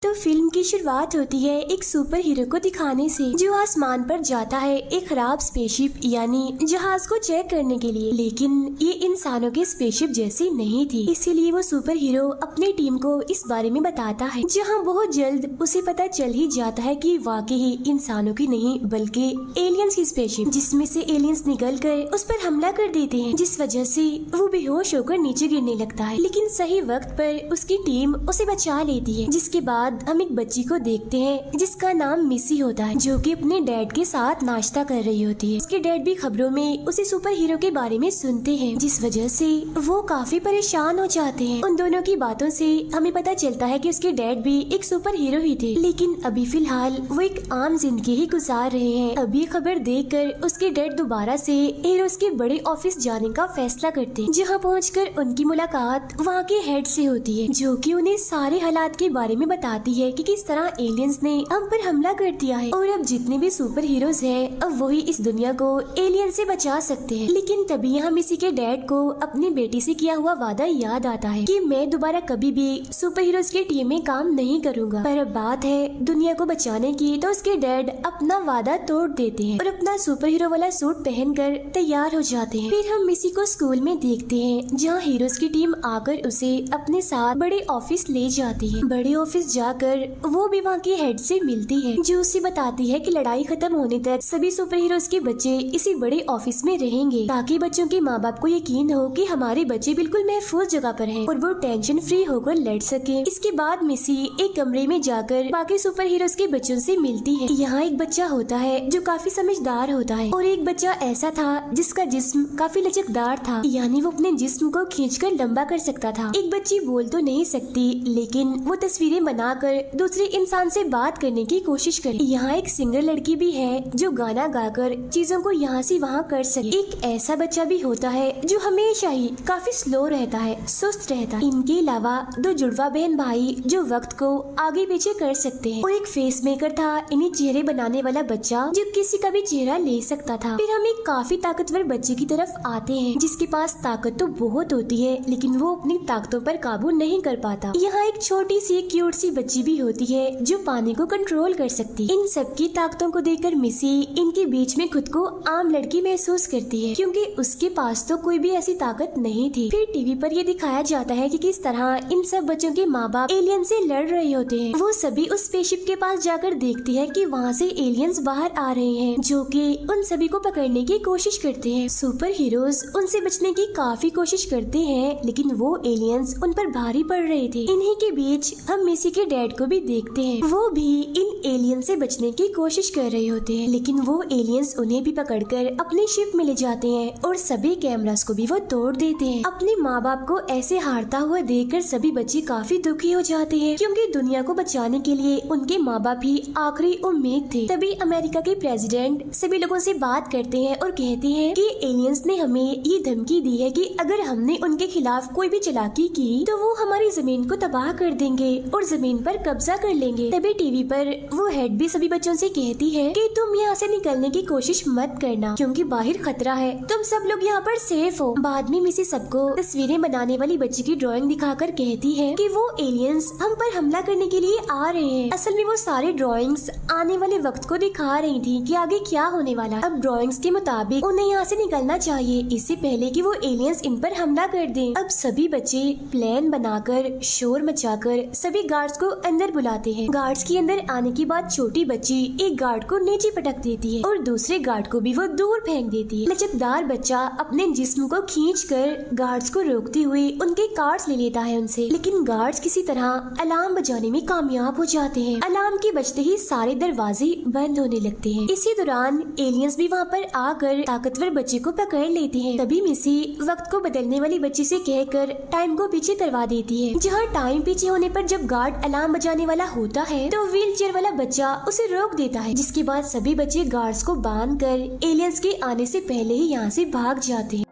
तो फिल्म की शुरुआत होती है एक सुपर हीरो को दिखाने से जो आसमान पर जाता है एक खराब स्पेसशिप यानी जहाज को चेक करने के लिए, लेकिन ये इंसानों के स्पेसशिप जैसी नहीं थी। इसीलिए वो सुपर हीरो अपनी टीम को इस बारे में बताता है, जहां बहुत जल्द उसे पता चल ही जाता है कि वाकई ही इंसानों की नहीं बल्कि एलियंस की स्पेसशिप, जिसमें से एलियंस निकल कर उस पर हमला कर देते हैं, जिस वजह से वो बेहोश होकर नीचे गिरने लगता है। लेकिन सही वक्त पर उसकी टीम उसे बचा लेती है। जिसके बाद हम एक बच्ची को देखते हैं जिसका नाम मिसी होता है, जो कि अपने डैड के साथ नाश्ता कर रही होती है। उसके डैड भी खबरों में उसे सुपर हीरो के बारे में सुनते हैं, जिस वजह से वो काफी परेशान हो जाते हैं। उन दोनों की बातों से हमें पता चलता है कि उसके डैड भी एक सुपर हीरो ही थे, लेकिन अभी फिलहाल वो एक आम जिंदगी ही गुजार रहे हैं। अभी खबर देखकर उसके डैड दोबारा से हीरोज के बड़े ऑफिस जाने का फैसला करते हैं, जहाँ पहुँचकर उनकी मुलाकात वहाँ के हेड से होती है, जो कि उन्हें सारे हालात के बारे में बताती है कि किस तरह एलियंस ने हम पर हमला कर दिया है और अब जितने भी सुपर हीरोज हैं अब वही इस दुनिया को एलियन से बचा सकते हैं। लेकिन तभी यहाँ मिसी के डैड को अपनी बेटी से किया हुआ वादा याद आता है कि मैं दोबारा कभी भी सुपर हीरोज की टीम में काम नहीं करूंगा। पर अब बात है दुनिया को बचाने की, तो उसके डैड अपना वादा तोड़ देते हैं और अपना सुपर हीरो वाला सूट पहनकर तैयार हो जाते हैं। फिर हम मिसी को स्कूल में देखते हैं, जहाँ हीरोज की टीम आकर उसे अपने साथ बड़े ऑफिस ले जाती है। बड़े ऑफिस जाकर वो भी वहाँ के हेड से मिलती है, जो उसे बताती है कि लड़ाई खत्म होने तक सभी सुपर हीरोज के बच्चे इसी बड़े ऑफिस में रहेंगे, ताकि बच्चों के माँ बाप को यकीन हो कि हमारे बच्चे बिल्कुल महफूज जगह पर हैं और वो टेंशन फ्री होकर लड़ सके। इसके बाद मिसी एक कमरे में जाकर बाकी सुपर हीरोज के बच्चों से मिलती है। यहाँ एक बच्चा होता है जो काफी समझदार होता है और एक बच्चा ऐसा था जिसका जिस्म काफी लचकदार था, यानी वो अपने जिस्म को खींचकर लंबा कर सकता था। एक बच्ची बोल तो नहीं सकती, लेकिन वो तस्वीरें बनाकर दूसरे इंसान से बात करने की कोशिश करे। यहाँ एक सिंगर लड़की भी है जो गाना गाकर चीजों को यहाँ से वहाँ कर सके। एक ऐसा बच्चा भी होता है जो हमेशा ही काफी स्लो रहता है, सुस्त रहता है। इनके अलावा दो जुड़वा बहन भाई जो वक्त को आगे पीछे कर सकते हैं और एक फेस मेकर था, इन्हें चेहरे बनाने वाला बच्चा जो किसी का भी चेहरा ले सकता था। फिर हम एक काफी ताकतवर बच्चे की तरफ आते हैं, जिसके पास ताकत तो बहुत होती है लेकिन वो अपनी ताकतों पर काबू नहीं कर पाता। यहाँ एक छोटी सी क्यूट सी बच्ची भी होती है जो पानी को कंट्रोल कर सकती है। इन सब की ताकतों को देखकर मिसी इनके बीच में खुद को आम लड़की महसूस करती है, क्योंकि उसके पास तो कोई भी ऐसी ताकत नहीं थी। फिर टीवी पर ये दिखाया जाता है कि किस तरह इन सब बच्चों के माँ बाप एलियन से लड़ रहे होते हैं। वो सभी उस स्पेसशिप के पास जाकर देखती है कि वहाँ से एलियंस बाहर आ रहे हैं, जो कि उन सभी को पकड़ने की कोशिश करते हैं। सुपर हीरोज उनसे बचने की काफी कोशिश करते हैं, लेकिन वो एलियंस उन पर भारी पड़ रहे थे। इन्हीं के बीच हम मिसी के डैड को भी देखते हैं, वो भी इन एलियन से बचने की कोशिश कर रहे होते हैं, लेकिन वो एलियंस उन्हें भी पकड़कर अपनी शिप में ले जाते हैं और सभी कैमरास को भी वो तोड़ देते हैं। अपने माँ बाप को ऐसे हारता हुआ देखकर सभी बच्चे काफी दुखी हो जाते हैं, क्योंकि दुनिया को बचाने के लिए उनके माँ बाप ही आखिरी उम्मीद थे। तभी अमेरिका के प्रेसिडेंट सभी लोगों से बात करते हैं और कहते हैं कि एलियंस ने हमें ये धमकी दी है कि अगर हमने उनके खिलाफ कोई भी चालाकी की तो वो हमारी जमीन को तबाह कर देंगे और जमीन पर कब्जा कर लेंगे। तभी टीवी पर वो हेड भी सभी बच्चों से कहती है कि तुम यहाँ से निकलने की कोशिश मत करना, क्योंकि बाहर खतरा है, तुम सब लोग यहाँ पर सेफ हो। बाद में मिसी सबको तस्वीरें बनाने वाली बच्ची की ड्राइंग दिखाकर कहती है कि वो एलियंस हम पर हमला करने के लिए आ रहे हैं। असल में वो सारे ड्राइंग्स आने वाले वक्त को दिखा रही थी कि आगे क्या होने वाला। अब ड्राइंग्स के मुताबिक उन्हें यहाँ से निकलना चाहिए इससे पहले कि वो एलियंस इन पर हमला कर दें। अब सभी बच्चे प्लान बनाकर शोर मचाकर सभी गार्ड्स को अंदर बुलाते हैं। गार्ड्स के अंदर आने के बाद छोटी बच्ची एक गार्ड को नीचे पटक देती है और दूसरे गार्ड को भी वो दूर फेंक देती है। लचकदार बच्चा अपने जिस्म को खींचकर गार्ड्स को रोकते हुए उनके कार्ड्स ले लेता है उनसे, लेकिन गार्ड्स किसी तरह अलार्म बजाने में कामयाब हो जाते हैं। अलार्म के बजते ही सारे दरवाजे बंद होने लगते हैं। इसी दौरान एलियंस भी वहाँ पर आकर ताकतवर बच्चे को पकड़ लेते हैं। तभी मिसी वक्त को बदलने वाली बच्ची से कहकर टाइम को पीछे करवा देती है। जहाँ टाइम पीछे होने पर जब गार्ड अलार्म बजाने वाला होता है तो व्हील चेयर वाला बच्चा उसे रोक देता है, जिसके बाद सभी बच्चे गार्ड्स को बांधकर एलियंस के आने से पहले ही यहाँ से भाग जाते हैं।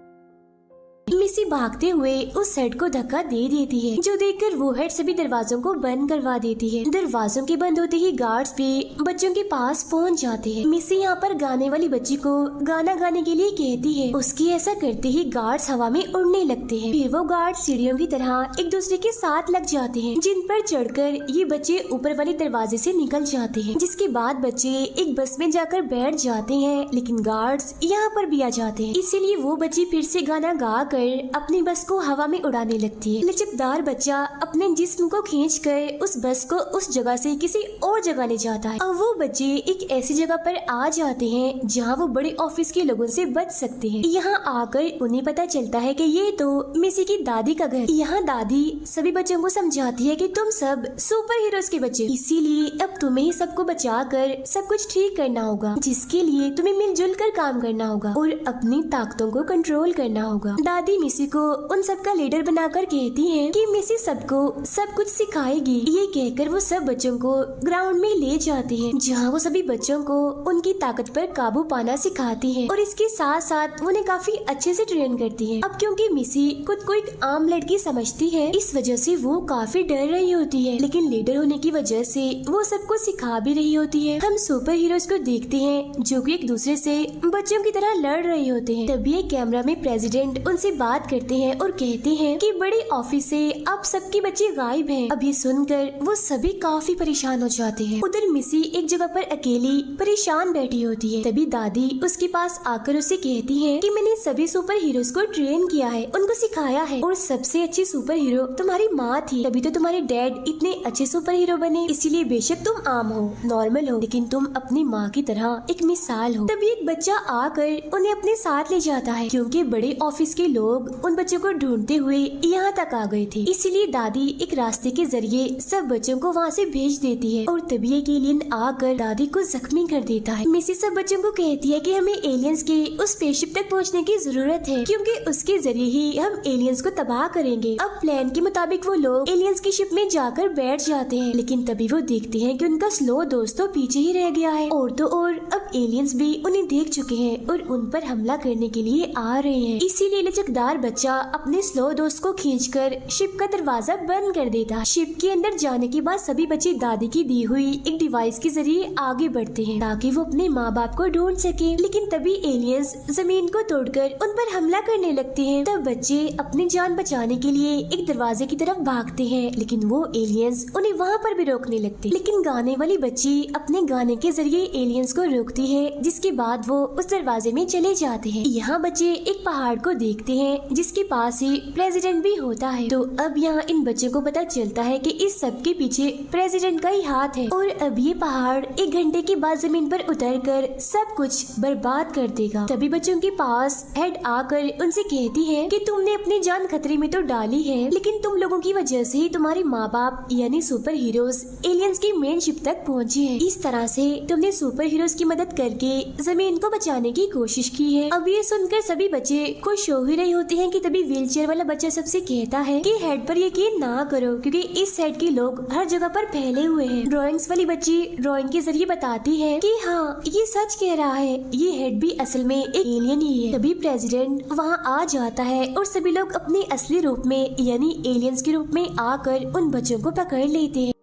मिसी मिसी भागते हुए उस हेड को धक्का दे देती है, जो देखकर वो हेड सभी दरवाजों को बंद करवा देती है। दरवाजों के बंद होते ही गार्ड्स भी बच्चों के पास पहुंच जाते हैं। मिसी यहाँ पर गाने वाली बच्ची को गाना गाने के लिए कहती है। उसकी ऐसा करते ही गार्ड्स हवा में उड़ने लगते हैं। फिर वो गार्ड सीढ़ियों की तरह एक दूसरे के साथ लग जाते हैं, जिन पर चढ़कर ये बच्चे ऊपर वाले दरवाजे से निकल जाते हैं। जिसके बाद बच्चे एक बस में जाकर बैठ जाते हैं, लेकिन गार्ड्स यहाँ पर भी आ जाते हैं। इसीलिए वो बच्ची फिर से गाना गा कर अपनी बस को हवा में उड़ाने लगती है। लचकदार बच्चा अपने जिस्म को खींचकर उस बस को उस जगह से किसी और जगह ले जाता है। अब वो बच्चे एक ऐसी जगह पर आ जाते हैं जहाँ वो बड़े ऑफिस के लोगों से बच सकते हैं। यहाँ आकर उन्हें पता चलता है कि ये तो मिसी की दादी का घर। यहाँ दादी सभी बच्चों को समझाती है कि तुम सब सुपर हीरोज के बच्चे, इसीलिए अब तुम्हें ही सबको बचा कर सब कुछ ठीक करना होगा, जिसके लिए तुम्हें मिलजुल कर काम करना होगा और अपनी ताकतों को कंट्रोल करना होगा। दादी मिसी को उन सबका लीडर बनाकर कहती है कि मिसी सबको सब कुछ सिखाएगी। ये कहकर वो सब बच्चों को ग्राउंड में ले जाती है, जहाँ वो सभी बच्चों को उनकी ताकत पर काबू पाना सिखाती है और इसके साथ साथ उन्हें काफी अच्छे से ट्रेन करती है। अब क्योंकि मिसी खुद को एक आम लड़की समझती है, इस वजह से वो काफी डर रही होती है, लेकिन लीडर होने की वजह से वो सबको सिखा भी रही होती है। हम सुपर हीरोज को देखते हैं जो कि एक दूसरे से बच्चों की तरह लड़ रहे होते हैं। तभी एक कैमरा में प्रेसिडेंट उनसे बात करते हैं और कहते हैं कि बड़े ऑफिस से अब सबके बच्चे गायब हैं। अब ये सुनकर वो सभी काफी परेशान हो जाते हैं। उधर मिसी एक जगह पर अकेली परेशान बैठी होती है। तभी दादी उसके पास आकर उसे कहती है कि मैंने सभी सुपर हीरोज को ट्रेन किया है, उनको सिखाया है और सबसे अच्छी सुपर हीरो तुम्हारी माँ थी, तभी तो तुम्हारे डैड इतने अच्छे सुपर हीरो बने। इसीलिए बेशक तुम आम हो, नॉर्मल हो, लेकिन तुम अपनी माँ की तरह एक मिसाल हो। तभी एक बच्चा आकर उन्हें अपने साथ ले जाता है, क्योंकि बड़े ऑफिस के लोग उन बच्चों को ढूंढते हुए यहाँ तक आ गए थे। इसीलिए दादी एक रास्ते के जरिए सब बच्चों को वहाँ से भेज देती है और तभी एक एलियन आकर दादी को जख्मी कर देता है। मिसी सब बच्चों को कहती है कि हमें एलियंस के उस स्पेसशिप तक पहुँचने की जरूरत है, क्योंकि उसके जरिए ही हम एलियंस को तबाह करेंगे। अब प्लान के मुताबिक वो लोग एलियंस की शिप में जाकर बैठ जाते हैं, लेकिन तभी वो देखते हैं कि उनका स्लो दोस्त तो पीछे ही रह गया है। और तो और अब एलियंस भी उन्हें देख चुके हैं और उन पर हमला करने के लिए आ रहे हैं। इसीलिए लचकदार बच्चा अपने स्लो दोस्त को खींचकर शिप का दरवाजा बंद कर देता है। शिप के अंदर जाने के बाद सभी बच्चे दादी की दी हुई एक डिवाइस के जरिए आगे बढ़ते हैं ताकि वो अपने माँ बाप को ढूंढ सके। लेकिन तभी एलियंस जमीन को तोड़कर उन पर हमला करने लगते हैं। तब बच्चे अपनी जान बचाने के लिए एक दरवाजे की तरफ भागते हैं, लेकिन वो एलियंस उन्हें वहाँ पर भी रोकने लगते। लेकिन गाने वाली बच्ची अपने गाने के जरिए एलियंस को रोकती है, जिसके बाद वो उस दरवाजे में चले जाते हैं। यहाँ बच्चे एक पहाड़ को देखते हैं जिसके पास ही प्रेसिडेंट भी होता है। तो अब यहाँ इन बच्चों को पता चलता है कि इस सब के पीछे प्रेसिडेंट का ही हाथ है और अब ये पहाड़ 1 घंटे के बाद जमीन पर उतरकर सब कुछ बर्बाद कर देगा। तभी बच्चों के पास हेड आकर उनसे कहती है कि तुमने अपनी जान खतरे में तो डाली है, लेकिन तुम लोगों की वजह से ही तुम्हारे माँ बाप यानी सुपर हीरोज एलियंस की मेन शिप तक पहुँचे हैं। इस तरह से तुमने सुपर हीरोज की मदद करके जमीन को बचाने की कोशिश की है। अब ये सुनकर सभी बच्चे खुश हो ही रहे होते हैं कि तभी व्हीलचेयर वाला बच्चा सबसे कहता है कि हेड पर यकीन ना करो, क्योंकि इस हेड के लोग हर जगह पर फैले हुए हैं। ड्राइंग्स वाली बच्ची ड्राइंग के जरिए बताती है कि हाँ ये सच कह रहा है, ये हेड भी असल में एक एलियन ही है। तभी प्रेसिडेंट वहाँ आ जाता है और सभी लोग अपने असली रूप में यानी एलियंस के रूप में आकर उन बच्चों को पकड़ लेते हैं।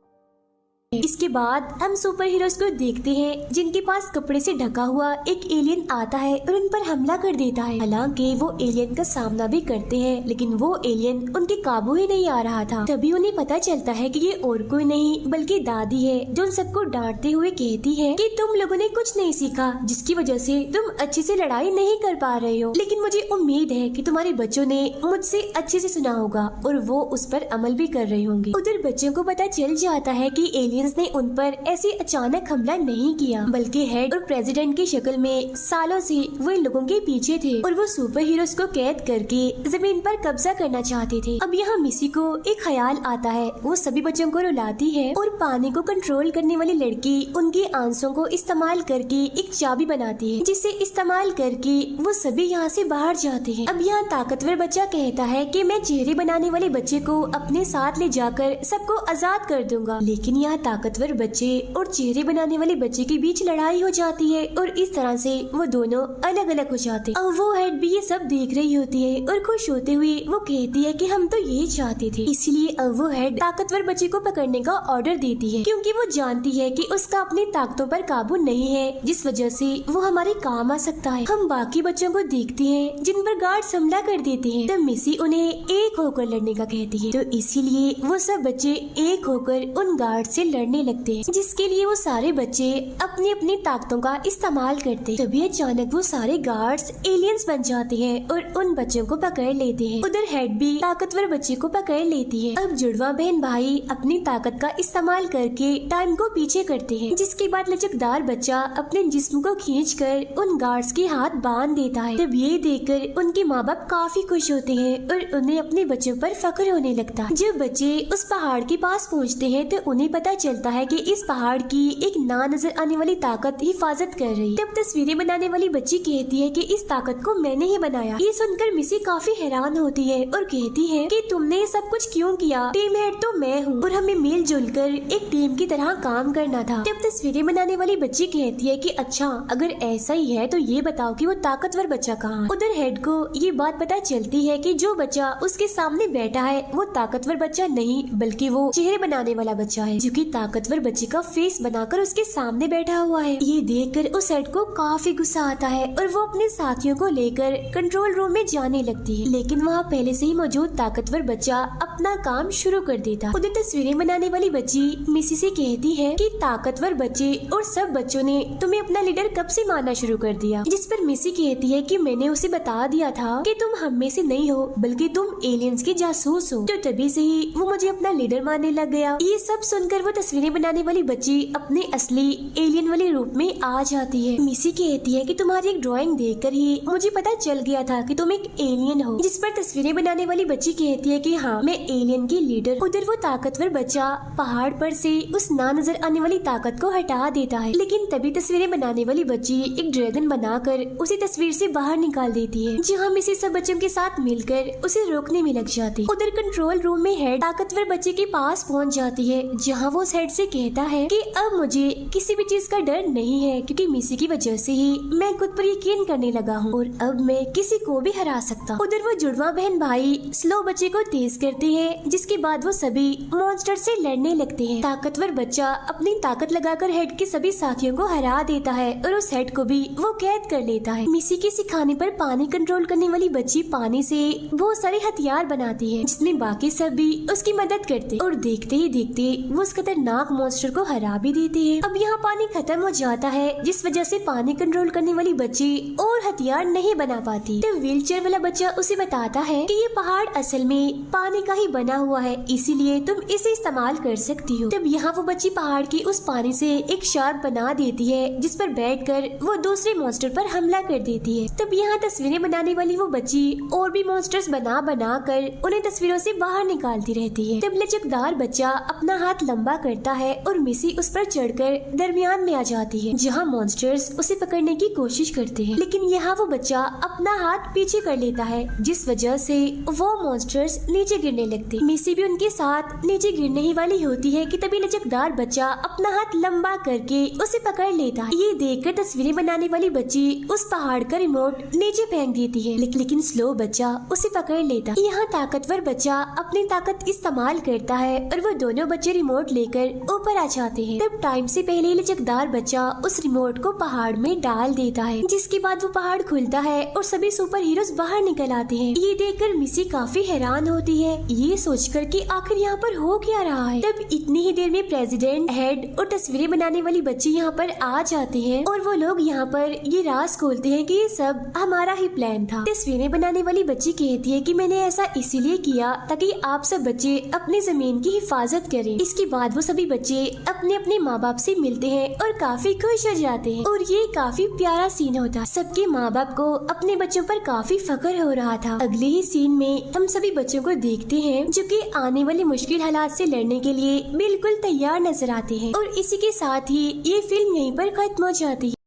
इसके बाद हम सुपर हीरोज को देखते हैं जिनके पास कपड़े से ढका हुआ एक एलियन आता है और उन पर हमला कर देता है। हालांकि वो एलियन का सामना भी करते हैं, लेकिन वो एलियन उनके काबू ही नहीं आ रहा था। तभी उन्हें पता चलता है कि ये और कोई नहीं बल्कि दादी है, जो उन सबको डांटते हुए कहती है कि तुम लोगों ने कुछ नहीं सीखा, जिसकी वजह से तुम अच्छे से लड़ाई नहीं कर पा रहे हो। लेकिन मुझे उम्मीद है कि तुम्हारे बच्चों ने मुझसे अच्छे से सुना होगा और वो उस पर अमल भी कर रहे होंगे। उधर बच्चों को पता चल जाता है कि एलियंस ने उन पर ऐसे अचानक हमला नहीं किया, बल्कि हेड और प्रेसिडेंट की शक्ल में सालों से वो इन लोगों के पीछे थे और वो सुपर हीरोज को कैद करके जमीन पर कब्जा करना चाहते थे। अब यहाँ मिसी को एक ख्याल आता है, वो सभी बच्चों को रुलाती है और पानी को कंट्रोल करने वाली लड़की उनके आंसुओं को इस्तेमाल करके एक चाबी बनाती है, जिसे इस्तेमाल करके वो सभी यहाँ से बाहर जाते हैं। अब यहाँ ताकतवर बच्चा कहता है कि मैं चेहरे बनाने वाले बच्चे को अपने साथ ले जाकर सबको आजाद कर दूंगा, लेकिन यहाँ ताकतवर ताकतवर बच्चे और चेहरे बनाने वाले बच्चे के बीच लड़ाई हो जाती है और इस तरह से वो दोनों अलग अलग हो जाते हैं। और वो हेड भी ये सब देख रही होती है और खुश होते हुए वो कहती है कि हम तो ये चाहते थे। इसलिए अब वो हेड ताकतवर बच्चे को पकड़ने का ऑर्डर देती है, क्योंकि वो जानती है कि उसका अपनी ताकतों पर काबू नहीं है, जिस वजह से वो हमारे काम आ सकता है। हम बाकी बच्चों को देखते हैं जिन पर गार्ड्स हमला कर देते हैं, तब मिसी उन्हें एक होकर लड़ने का कहती है। तो इसीलिए वो सब बच्चे एक होकर उन गार्ड से लड़ने लगते हैं, जिसके लिए वो सारे बच्चे अपनी अपनी ताकतों का इस्तेमाल करते हैं। तभी अचानक वो सारे गार्ड्स एलियंस बन जाते हैं और उन बच्चों को पकड़ लेते हैं। उधर हेड भी ताकतवर बच्चे को पकड़ लेती है। अब जुड़वा बहन भाई अपनी ताकत का इस्तेमाल करके टाइम को पीछे करते हैं, जिसके बाद लचकदार बच्चा अपने जिस्म को खींचकर उन गार्ड्स के हाथ बांध देता है। तब ये देखकर उनके माँ बाप काफी खुश होते हैं और उन्हें अपने बच्चों पर फख्र होने लगता है। जब बच्चे उस पहाड़ के पास पहुँचते हैं तो उन्हें पता चलता है कि इस पहाड़ की एक ना नजर आने वाली ताकत हिफाजत कर रही। तब तस्वीरें बनाने वाली बच्ची कहती है कि इस ताकत को मैंने ही बनाया। ये सुनकर मिसी काफी हैरान होती है और कहती है कि तुमने ये सब कुछ क्यों किया? टीम हेड तो मैं हूँ और हमें मिलजुल कर एक टीम की तरह काम करना था। तब तस्वीरें बनाने वाली बच्ची कहती है कि अच्छा, अगर ऐसा ही है तो ये बताओ कि वो ताकतवर बच्चा कहाँ है? उधर हेड को ये बात पता चलती है कि जो बच्चा उसके सामने बैठा है वो ताकतवर बच्चा नहीं, बल्कि वो चेहरे बनाने वाला बच्चा है, जो कि ताकतवर बच्चे का फेस बनाकर उसके सामने बैठा हुआ है। ये देखकर उस हेड को काफी गुस्सा आता है और वो अपने साथियों को लेकर कंट्रोल रूम में जाने लगती है, लेकिन वहाँ पहले से ही मौजूद ताकतवर बच्चा अपना काम शुरू कर देता। उधर तस्वीरें बनाने वाली बच्ची मिसी से कहती है कि ताकतवर बच्चे और सब बच्चों ने तुम्हें अपना लीडर कब से मानना शुरू कर दिया? जिस पर मिसी कहती है कि मैंने उसे बता दिया था कि तुम हम में से नहीं हो, बल्कि तुम एलियंस के जासूस हो, तो तभी से ही वो मुझे अपना लीडर मानने लग गया। ये सब सुनकर वो तस्वीरें बनाने वाली बच्ची अपने असली एलियन वाले रूप में आ जाती है। मिसी कहती है कि तुम्हारी एक ड्राइंग देखकर ही मुझे पता चल गया था कि तुम एक एलियन हो। जिस पर तस्वीरें बनाने वाली बच्ची कहती है कि हाँ, मैं एलियन की लीडर। उधर वो ताकतवर बच्चा पहाड़ पर से उस ना नजर आने वाली ताकत को हटा देता है, लेकिन तभी तस्वीरें बनाने वाली बच्ची एक ड्रैगन बनाकर उसी तस्वीर से बाहर निकाल देती है, जहाँ मिसी सब बच्चों के साथ मिलकर उसे रोकने में लग जाती। उधर कंट्रोल रूम में हेड ताकतवर बच्चे के पास पहुँच जाती है, जहाँ वो उस हेड से कहता है कि अब मुझे किसी भी चीज का डर नहीं है, क्योंकि मिसी की वजह से ही मैं खुद पर यकीन करने लगा हूँ और अब मैं किसी को भी हरा सकता। उधर वो जुड़वा बहन भाई स्लो बच्चे को तेज करते हैं, जिसके बाद वो सभी मॉन्स्टर से लड़ने लगते हैं। ताकतवर बच्चा अपनी ताकत लगाकर हेड के सभी साथियों को हरा देता है और उस हेड को भी वो कैद कर लेता है। मिसी के सिखाने पर पानी कंट्रोल करने वाली बच्ची पानी से बहुत सारे हथियार बनाती है, जिसमें बाकी सब भी उसकी मदद करते और देखते ही देखते वो उस खतरनाक मॉन्स्टर को हरा भी देती है। अब यहाँ पानी खत्म हो जाता है, जिस वजह से पानी कंट्रोल करने वाली बच्ची और हथियार नहीं बना पाती। तो व्हीलचेयर वाला बच्चा उसे बताता है कि ये पहाड़ असल में पानी का ही बना हुआ है, इसीलिए तुम इसे इस्तेमाल कर सकती हो। तब यहाँ वो बच्ची पहाड़ की उस पानी से एक शार्क बना देती है, जिस पर बैठकर वो दूसरे मॉन्स्टर पर हमला कर देती है। तब यहाँ तस्वीरें बनाने वाली वो बच्ची और भी मॉन्स्टर्स बना कर उन्हें तस्वीरों से बाहर निकालती रहती है। तब लचकदार बच्चा अपना हाथ लंबा करता है और मिसी उस पर चढ़कर दरमियान में आ जाती है, जहाँ मॉन्स्टर्स उसे पकड़ने की कोशिश करते हैं, लेकिन यहाँ वो बच्चा अपना हाथ पीछे कर लेता है, जिस वजह से वो मॉन्स्टर्स नीचे गिरने लगते। मिसी भी उनके साथ नीचे गिरने ही वाली होती है कि तभी लचकदार बच्चा अपना हाथ लंबा करके उसे पकड़ लेता है। ये देखकर तस्वीरें बनाने वाली बच्ची उस पहाड़ का रिमोट नीचे फेंक देती है, लेकिन स्लो बच्चा उसे पकड़ लेता। यहाँ ताकतवर बच्चा अपनी ताकत इस्तेमाल करता है और वो दोनों बच्चे रिमोट लेकर ऊपर आ जाते हैं। तब टाइम से पहले लचकदार बच्चा उस रिमोट को पहाड़ में डाल देता है, जिसके बाद वो पहाड़ खुलता है और सभी सुपर हीरोज बाहर निकल आते हैं। ये देखकर मिसी काफी हैरान होती है, ये सोचकर कि आखिर यहाँ पर हो क्या रहा है। तब इतनी ही देर में प्रेसिडेंट, हेड और तस्वीरें बनाने वाली बच्ची यहाँ पर आ जाते हैं और वो लोग यहाँ पर ये राज खोलते हैं कि ये सब हमारा ही प्लान था। तस्वीरें बनाने वाली बच्ची कहती है कि मैंने ऐसा इसीलिए किया ताकि आप सब बच्चे अपनी जमीन की हिफाजत करें। इसके बाद वो सभी बच्चे अपने अपने माँ बाप से मिलते हैं और काफी खुश हो जाते हैं और ये काफी प्यारा सीन होता। सबके माँ बाप को अपने बच्चों पर काफी फख्र हो रहा था। अगले ही सीन में हम सभी बच्चों को देखते हैं जो कि आने वाले मुश्किल हालात से लड़ने के लिए बिल्कुल तैयार नजर आते हैं और इसी के साथ ही ये फिल्म यहीं पर खत्म हो जाती है।